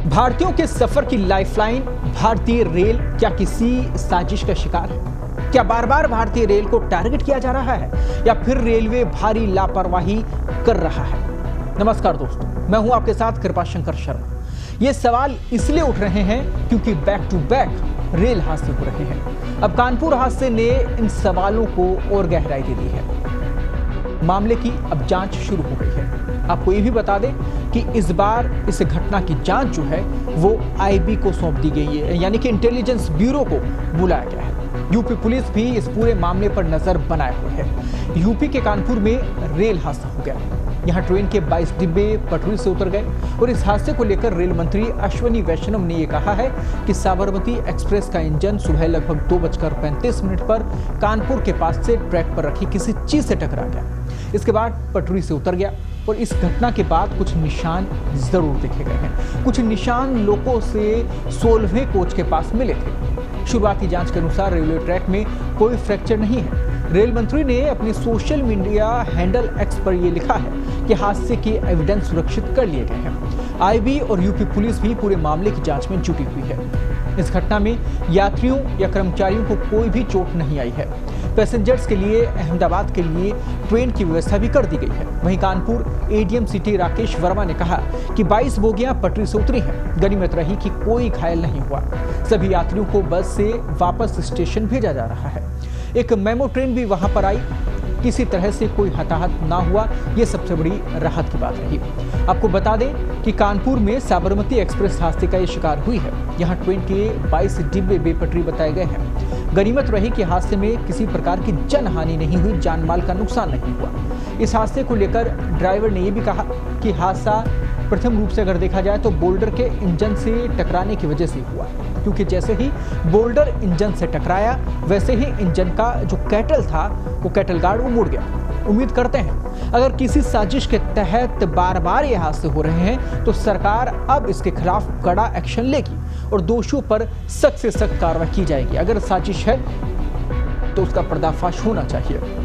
भारतीयों के सफर की लाइफलाइन भारतीय रेल क्या किसी साजिश का शिकार है? क्या बार बार भारतीय रेल को टारगेट किया जा रहा है या फिर रेलवे भारी लापरवाही कर रहा है? नमस्कार दोस्तों, मैं हूं आपके साथ कृपाशंकर शर्मा। ये सवाल इसलिए उठ रहे हैं क्योंकि बैक टू बैक रेल हादसे हो रहे हैं। अब कानपुर हादसे ने इन सवालों को और गहराई दे दी है। मामले की अब जांच शुरू हो गई है। आपको ये भी बता दें कि इस बार इस घटना की जांच जो है वो आईबी को सौंप दी गई है, यानी कि इंटेलिजेंस ब्यूरो को बुलाया गया है। यूपी पुलिस भी इस पूरे मामले पर नजर बनाए हुए है। यूपी के कानपुर में रेल हादसा हो गया। यहाँ ट्रेन के 22 डिब्बे पटरी से उतर गए और इस हादसे को लेकर रेल मंत्री अश्विनी वैष्णव ने यह कहा है कि साबरमती एक्सप्रेस का इंजन सुबह लगभग 2:35 पर कानपुर के पास से ट्रैक पर रखी किसी चीज से टकरा गया। इसके बाद पटरी से उतर गया और इस घटना के बाद कुछ निशान जरूर देखे गए हैं। कुछ निशान लोगों से 16वें कोच के पास मिले थे। शुरुआती जांच के अनुसार रेलवे ट्रैक में कोई फ्रैक्चर नहीं है। रेल मंत्री ने अपने सोशल मीडिया हैंडल एक्स पर यह लिखा है कि हादसे के एविडेंस सुरक्षित कर लिए गए हैं। आईबी और यूपी पुलिस भी पूरे मामले की जांच में जुटी हुई है। इस घटना में यात्रियों या कर्मचारियों को कोई भी चोट नहीं आई है। पैसेंजर्स के लिए अहमदाबाद के लिए ट्रेन की व्यवस्था भी कर दी गई है। वहीं कानपुर एडीएम सिटी राकेश वर्मा ने कहा कि 22 बोगियां पटरी से उतरी हैं। गनीमत रही कि कोई घायल नहीं हुआ। सभी यात्रियों को बस से वापस स्टेशन भेजा जा रहा है। एक मेमो ट्रेन भी वहां पर आई। किसी तरह से कोई हताहत ना हुआ, यह सबसे बड़ी राहत की बात रही। आपको बता दें कि कानपुर में साबरमती एक्सप्रेस हादसे का यह शिकार हुई है। यहाँ ट्रेन के 22 डिब्बे बेपटरी बताए गए हैं। गनीमत रही कि हादसे में किसी प्रकार की जनहानि नहीं हुई, जान माल का नुकसान नहीं हुआ। इस हादसे को लेकर ड्राइवर ने यह भी कहा कि हादसा प्रथम रूप से अगर देखा जाए तो बोल्डर के इंजन से टकराने की वजह से हुआ, क्योंकि जैसे ही बोल्डर इंजन से टकराया वैसे ही इंजन का जो कैटल था वो कैटल गार्ड वो मुड़ गया। उम्मीद करते हैं अगर किसी साजिश के तहत बार बार ये हादसे हो रहे हैं तो सरकार अब इसके खिलाफ कड़ा एक्शन लेगी और दोषियों पर सख्त से सख्त कार्रवाई की जाएगी। अगर साजिश है तो उसका पर्दाफाश होना चाहिए।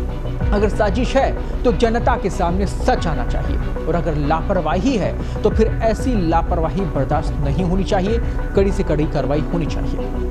अगर साजिश है तो जनता के सामने सच आना चाहिए और अगर लापरवाही है तो फिर ऐसी लापरवाही बर्दाश्त नहीं होनी चाहिए। कड़ी से कड़ी कार्रवाई होनी चाहिए।